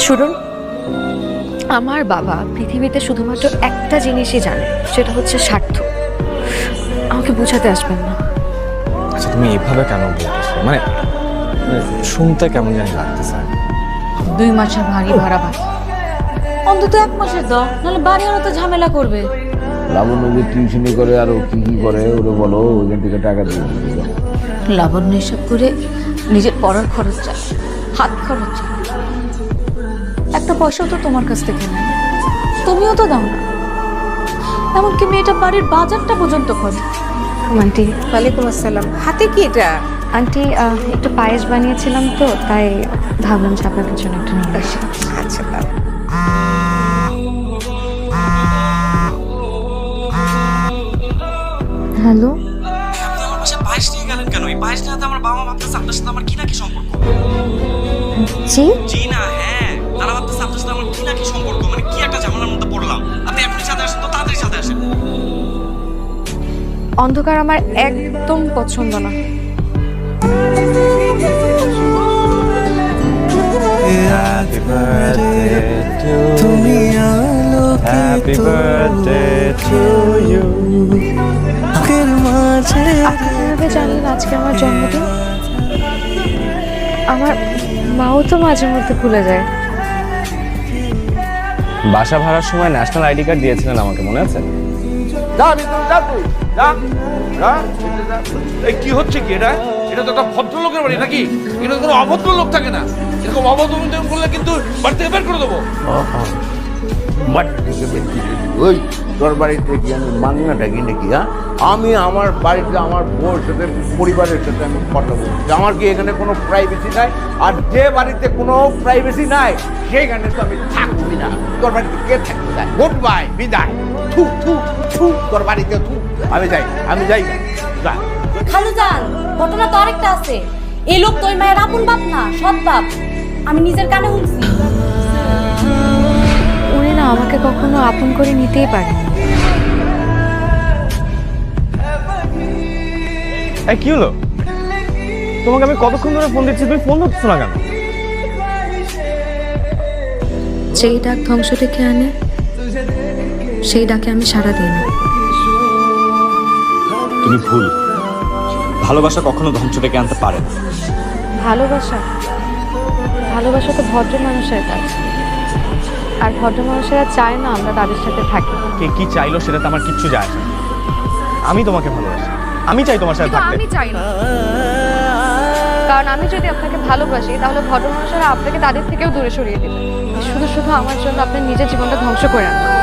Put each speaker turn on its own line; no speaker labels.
শুনুন, আমার বাবা পৃথিবীতে শুধুমাত্র একটা জিনিসই জানে, সেটা হচ্ছে স্বার্থ। আমাকে বোঝাতে আসবেন না।
আচ্ছা তুমি এইভাবে কেন বলতেছো? মানে শুনতে কেমন জানি লাগতেছে।
2 মাসের ভাড়া বাকি, অন্তত 1 মাসের দাও, নাহলে বাড়ি ওরা তো ঝামেলা করবে।
লাবণ্য যে টিউশনি করে আর কি করে ওরে বলো, ওইখান থেকে টাকা দিয়ে দিবে।
লাবণ্য হিসাব করে নিজের পড়ার খরচ চায়, হাত খরচ চায়, একটা পয়সাও তো তোমার কাছ থেকে নেয়, তুমিও তো দাও না। এমনকি মেয়েটা বাড়ির বাজারটা পর্যন্ত করে।
আন্টি।
ওয়ালাইকুম আসসালাম। হাতে কি এটা?
আন্টি একটু পায়েস বানিয়েছিলাম তো, তাই ভাবলাম যে আপনাদের জন্য একটু নিয়ে আসি।
আচ্ছা
হ্যালো,
আপনি আমার বাসায় পায়েস নিয়ে গেলেন কেন? এই পায়েস নিয়ে আমার বাবা মা ভাবতেছে আপনার সাথে আমার কি না কি সম্পর্ক।
জি
জি না হ্যাঁ, তারা ভাবতেছে আপনার সাথে আমার কি না কি সম্পর্ক, মানে কি একটা ঝামেলার মধ্যে পড়লাম। আপনি এখনই সাথে আসেন তো, তাড়াতাড়ি সাথে আসেন।
অন্ধকার আমার একদম পছন্দ না।
Happy birthday to you. Happy birthday to you.
আপনি কিভাবে জানলেন আজকে আমার জন্মদিন? আমার মাও তো মাঝে মধ্যে ভুলে যায়।
বাসা ভাড়ার সময় ন্যাশনাল আইডি কার্ড দিয়েছিলেন আমাকে, মনে আছে?
যা ভিতরে যা, তুই যা যা।
এই কি হচ্ছে কি এটা? এটা তো একটা ভদ্রলোকের বাড়ি নাকি? এটা তো কোনো অভদ্র লোক থাকে না। এরকম অভদ্র করলে কিন্তু বাড়ি থেকে বের করে দেবো।
ওই তোর বাড়িতে কি আমি মাংনাটা কি নাকি? হ্যাঁ, আমি আমার বাড়িতে আমার বউর সাথে পরিবারের সাথে আমি কথা বলছি। আমার কি এখানে কোনো প্রাইভেসি নাই? আর যে বাড়িতে কোনো প্রাইভেসি নাই সেইখানে তো আমি থাকবি না। তোর বাড়িতে কে থাকতে চায়? গুড বাই, বিদায়। থু থু থু, তোর বাড়িতে থু। আমি যাই যা।
খালুজান, ঘটনা তো আরেকটা আছে। এই লোক তো ওই মায়ের আপন বাপ না, সৎ বাপ। আমি নিজের কানে শুনছি।
উনি না আমাকে কখনো আপন করে নিতেই পারেন।
এই কি হলো? তোমাকে আমি কতক্ষণ ধরে ফোন দিচ্ছি, তুমি ফোন ধরছো না কেন?
যেই ডাক ধ্বংস ডেকে আনে, সেই ডাকে আমি সাড়া দিই না।
তুমি ভুল। ভালোবাসা কখনো ধ্বংস ডেকে আনতে পারে না।
ভালোবাসা ভালোবাসা তো ভদ্র মানুষের কাজ, আর ভদ্র মানুষেরা চায় না আমরা তাদের সাথে থাকি।
কে কি চাইলো সেটাতে আমার কিচ্ছু যায় আসে না। আমি তোমাকে ভালোবাসি, আমি চাই তোমার সাথে থাকতে।
আমি চাই না, কারণ আমি যদি আপনাকে ভালোবাসি তাহলে ভদ্র মানুষেরা আপনাকে তাদের থেকেও দূরে সরিয়ে দেবে। শুধু শুধু আমার জন্য আপনার নিজের জীবনটা ধ্বংস করে আনবেন।